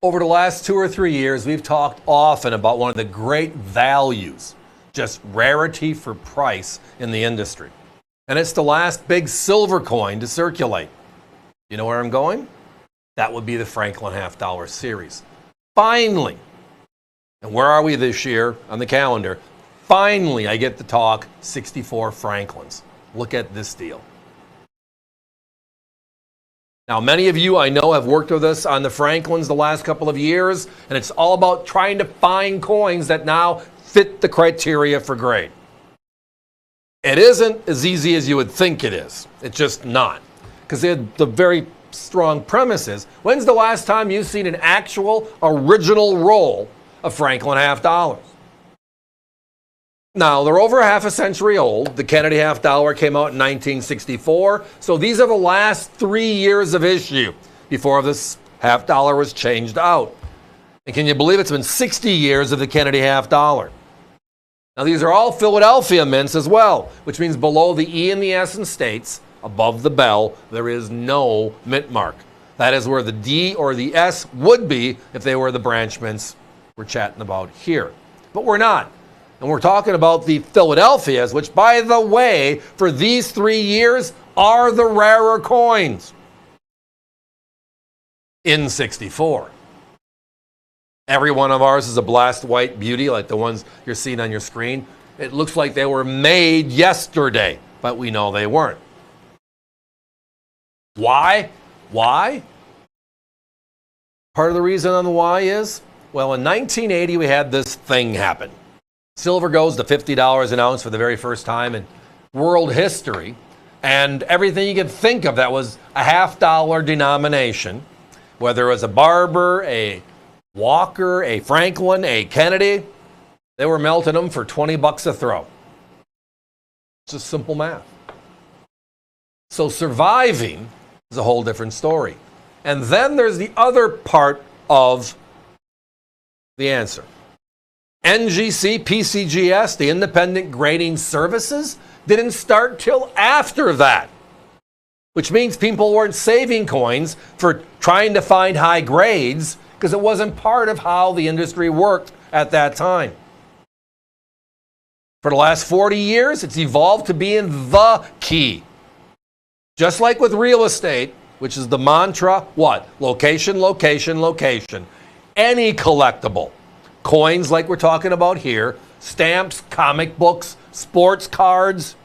Over the last 2 or 3 years, we've talked often about one of the great values, just rarity for price in the industry. And it's the last big silver coin to circulate. You know where I'm going? That would be the Franklin half-dollar series. Finally, and where are we this year on the calendar? Finally, I get to talk 64 Franklins. Look at this deal. Now, many of you I know have worked with us on the Franklins the last couple of years, and it's all about trying to find coins that now fit the criteria for grade. It isn't as easy as you would think it is. It's just not. Because the very strong premise is, when's the last time you've seen an actual original roll of Franklin half dollars? Now, they're over half a century old. The Kennedy half dollar came out in 1964. So these are the last 3 years of issue before this half dollar was changed out. And can you believe it's been 60 years of the Kennedy half dollar? Now, these are all Philadelphia mints as well, which means below the E and the S in states, above the bell, there is no mint mark. That is where the D or the S would be if they were the branch mints we're chatting about here. But we're not. And we're talking about the Philadelphias, which, by the way, for these 3 years are the rarer coins in 64. Every one of ours is a blast white beauty like the ones you're seeing on your screen. It looks like they were made yesterday, but we know they weren't. Why? Why? Part of the reason on the why is, well, in 1980 we had this thing happen. Silver goes to $50 an ounce for the very first time in world history. And everything you could think of that was a half-dollar denomination, whether it was a Barber, a Walker, a Franklin, a Kennedy, they were melting them for $20 a throw. It's just simple math. So surviving is a whole different story. And then there's the other part of the answer. NGC, PCGS, the Independent Grading Services, didn't start till after that, which means people weren't saving coins for trying to find high grades because it wasn't part of how the industry worked at that time. For the last 40 years, it's evolved to being the key. Just like with real estate, which is the mantra, what? Location, location, location. Any collectible. Coins like we're talking about here, stamps, comic books, sports cards,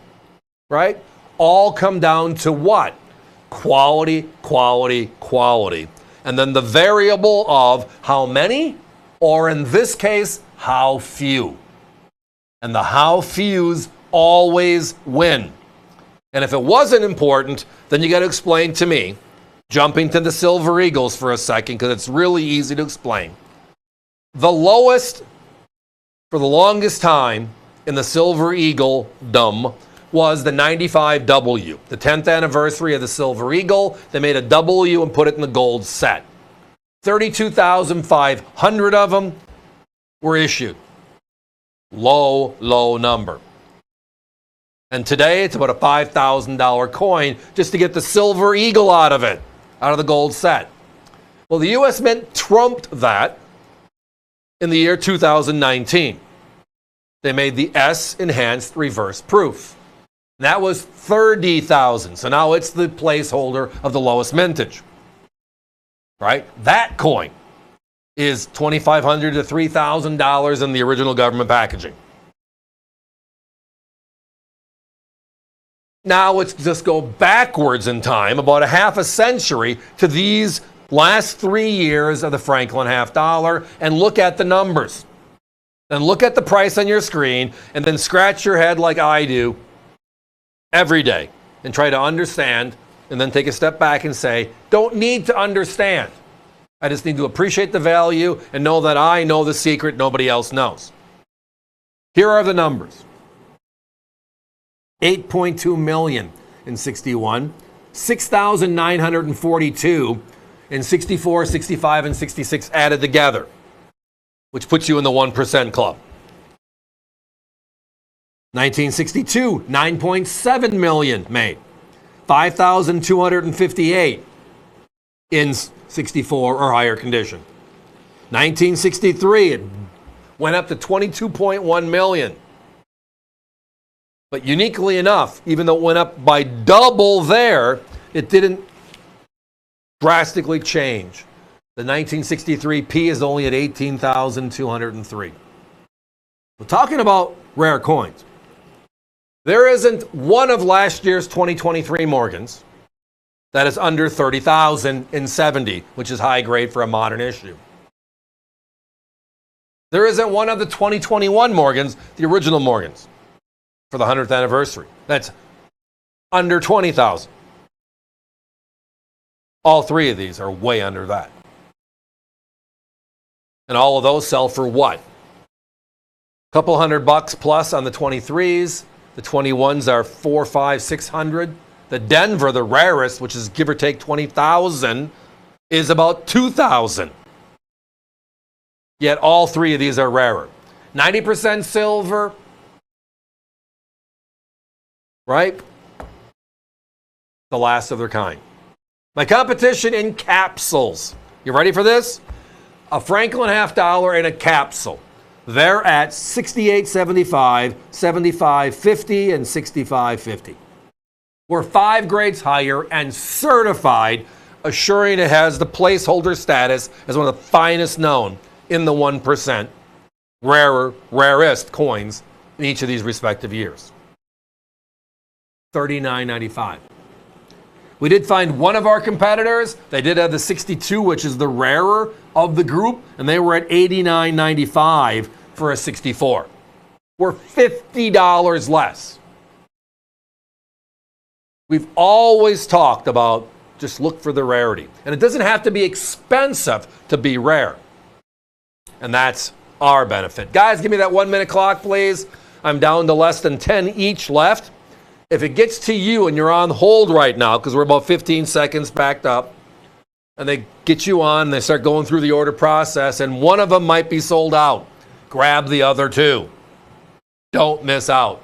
right? All come down to what? Quality, quality, quality. And then the variable of how many, or in this case, how few. And the how fews always win. And if it wasn't important, then you got to explain to me, jumping to the Silver Eagles for a second, because it's really easy to explain. The lowest for the longest time in the Silver Eagle-dom was the 95W, the 10th anniversary of the Silver Eagle. They made a W and put it in the gold set. 32,500 of them were issued. Low, low number. And today it's about a $5,000 coin just to get the Silver Eagle out of it, out of the gold set. Well, the U.S. Mint trumped that in the year 2019. They made the S enhanced reverse proof. That was 30,000. So now it's the placeholder of the lowest mintage. Right? That coin is $2,500 to $3,000 in the original government packaging. Now let's just go backwards in time, about a half a century, to these last 3 years of the Franklin half dollar, and look at the numbers. And look at the price on your screen, and then scratch your head like I do every day and try to understand, and then take a step back and say, don't need to understand. I just need to appreciate the value and know that I know the secret nobody else knows. Here are the numbers. 8.2 million in 61, 6,942 in 64, 65, and 66 added together, which puts you in the 1% club. 1962, 9.7 million made, 5,258 in 64 or higher condition. 1963, it went up to 22.1 million. But uniquely enough, even though it went up by double there, it didn't drastically change. The 1963 P is only at 18,203. We're talking about rare coins. There isn't one of last year's 2023 Morgans that is under 30,070, which is high grade for a modern issue. There isn't one of the 2021 Morgans, the original Morgans, for the 100th anniversary, that's under 20,000. All three of these are way under that. And all of those sell for what? A couple $100 plus on the 23s. The 21s are 400, 500, 600. The Denver, the rarest, which is give or take 20,000, is about 2,000. Yet all three of these are rarer. 90% silver, right? The last of their kind. My competition in capsules. You ready for this? A Franklin $half in a capsule. They're at $68.75, $75.50, and $65.50. We're 5 grades higher and certified, assuring it has the placeholder status as one of the finest known in the 1% rarest coins in each of these respective years. $39.95. We did find one of our competitors. They did have the 62, which is the rarer of the group, and they were at $89.95 for a 64. We're $50 less. We've always talked about just look for the rarity. And it doesn't have to be expensive to be rare. And that's our benefit. Guys, give me that 1 minute clock, please. I'm down to less than 10 each left. If it gets to you and you're on hold right now, because we're about 15 seconds backed up, and they get you on, and they start going through the order process, and one of them might be sold out, grab the other two. Don't miss out.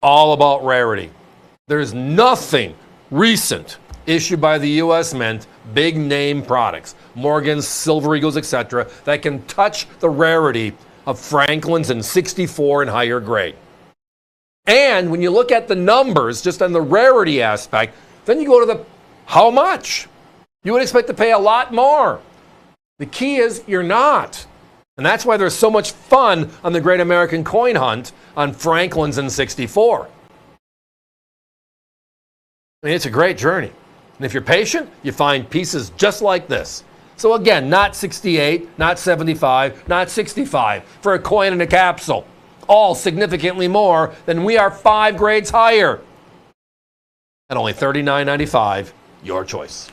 All about rarity. There's nothing recent issued by the U.S. Mint, big name products, Morgans, Silver Eagles, etc., that can touch the rarity of Franklin's in 64 and higher grade. And when you look at the numbers, just on the rarity aspect, then you go to the how much? You would expect to pay a lot more. The key is you're not. And that's why there's so much fun on the Great American Coin Hunt on Franklin's in 64. I mean, it's a great journey. And if you're patient, you find pieces just like this. So again, not 68, not 75, not 65 for a coin in a capsule. All significantly more than we are 5 grades higher. At only $39.95, your choice.